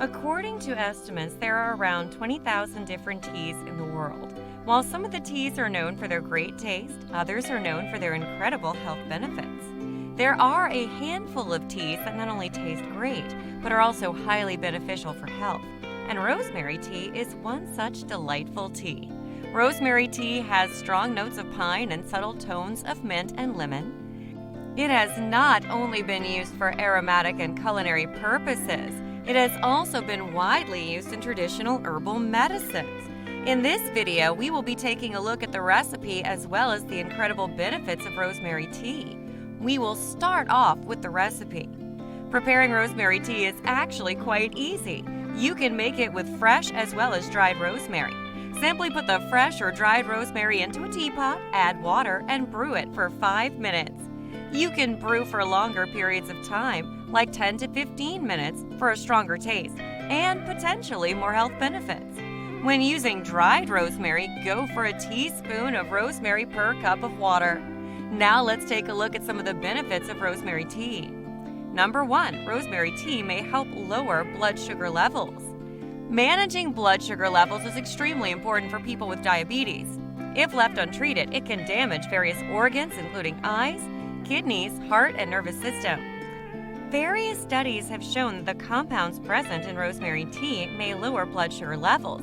According to estimates, there are around 20,000 different teas in the world. While some of the teas are known for their great taste, others are known for their incredible health benefits. There are a handful of teas that not only taste great, but are also highly beneficial for health. And rosemary tea is one such delightful tea. Rosemary tea has strong notes of pine and subtle tones of mint and lemon. It has not only been used for aromatic and culinary purposes, it has also been widely used in traditional herbal medicines. In this video, we will be taking a look at the recipe as well as the incredible benefits of rosemary tea. We will start off with the recipe. Preparing rosemary tea is actually quite easy. You can make it with fresh as well as dried rosemary. Simply put the fresh or dried rosemary into a teapot, add water, and brew it for 5 minutes. You can brew for longer periods of time, like 10 to 15 minutes, for a stronger taste and potentially more health benefits. When using dried rosemary, go for a teaspoon of rosemary per cup of water. Now let's take a look at some of the benefits of rosemary tea. Number 1, rosemary tea may help lower blood sugar levels. Managing blood sugar levels is extremely important for people with diabetes. If left untreated, it can damage various organs, including eyes, kidneys, heart, and nervous system. Various studies have shown that the compounds present in rosemary tea may lower blood sugar levels.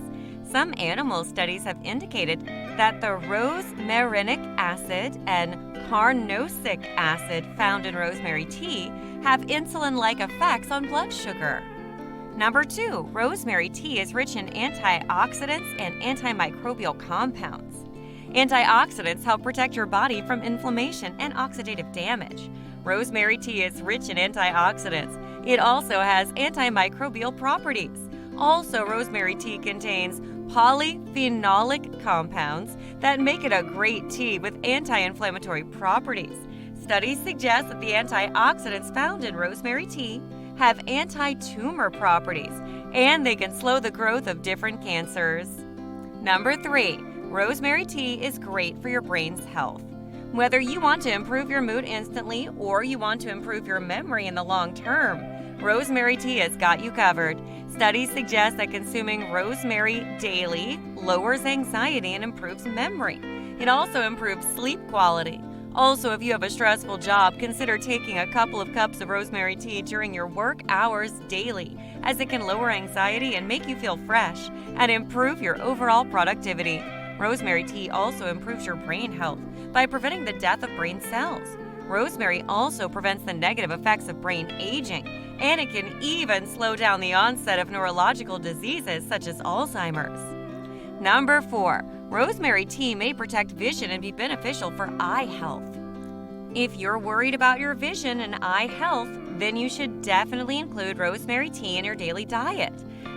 Some animal studies have indicated that the rosmarinic acid and carnosic acid found in rosemary tea have insulin-like effects on blood sugar. Number 2, rosemary tea is rich in antioxidants and antimicrobial compounds. Antioxidants help protect your body from inflammation and oxidative damage. Rosemary tea is rich in antioxidants. It also has antimicrobial properties. Also, rosemary tea contains polyphenolic compounds that make it a great tea with anti-inflammatory properties. Studies suggest that the antioxidants found in rosemary tea have anti-tumor properties, and they can slow the growth of different cancers. Number 3, rosemary tea is great for your brain's health. Whether you want to improve your mood instantly or you want to improve your memory in the long term, rosemary tea has got you covered. Studies suggest that consuming rosemary daily lowers anxiety and improves memory. It also improves sleep quality. Also, if you have a stressful job, consider taking a couple of cups of rosemary tea during your work hours daily, as it can lower anxiety and make you feel fresh and improve your overall productivity. Rosemary tea also improves your brain health by preventing the death of brain cells. Rosemary also prevents the negative effects of brain aging, and it can even slow down the onset of neurological diseases such as Alzheimer's. Number 4, rosemary tea may protect vision and be beneficial for eye health. If you're worried about your vision and eye health, then you should definitely include rosemary tea in your daily diet.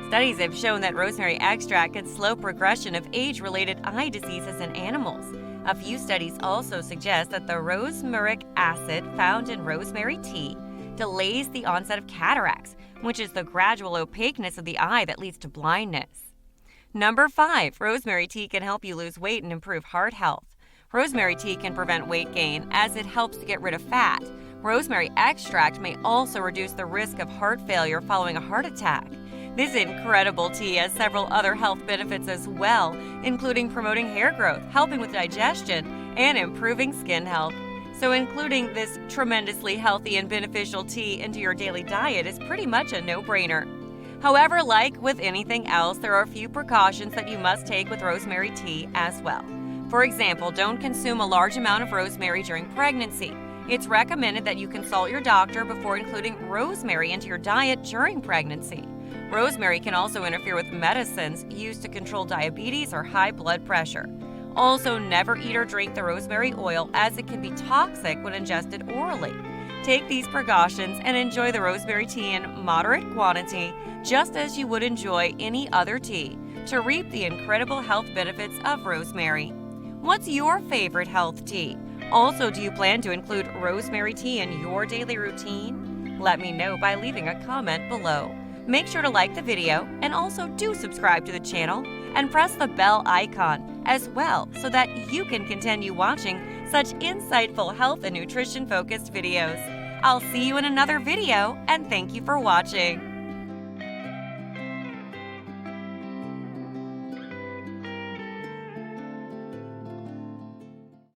Studies have shown that rosemary extract can slow progression of age-related eye diseases in animals. A few studies also suggest that the rosmarinic acid found in rosemary tea delays the onset of cataracts, which is the gradual opaqueness of the eye that leads to blindness. Number 5, rosemary tea can help you lose weight and improve heart health. Rosemary tea can prevent weight gain as it helps to get rid of fat. Rosemary extract may also reduce the risk of heart failure following a heart attack. This incredible tea has several other health benefits as well, including promoting hair growth, helping with digestion, and improving skin health. So including this tremendously healthy and beneficial tea into your daily diet is pretty much a no-brainer. However, like with anything else, there are a few precautions that you must take with rosemary tea as well. For example, don't consume a large amount of rosemary during pregnancy. It's recommended that you consult your doctor before including rosemary into your diet during pregnancy. Rosemary can also interfere with medicines used to control diabetes or high blood pressure. Also, never eat or drink the rosemary oil as it can be toxic when ingested orally. Take these precautions and enjoy the rosemary tea in moderate quantity, just as you would enjoy any other tea, to reap the incredible health benefits of rosemary. What's your favorite health tea? Also, do you plan to include rosemary tea in your daily routine? Let me know by leaving a comment below. Make sure to like the video and also do subscribe to the channel and press the bell icon as well so that you can continue watching such insightful health and nutrition focused videos. I'll see you in another video and thank you for watching.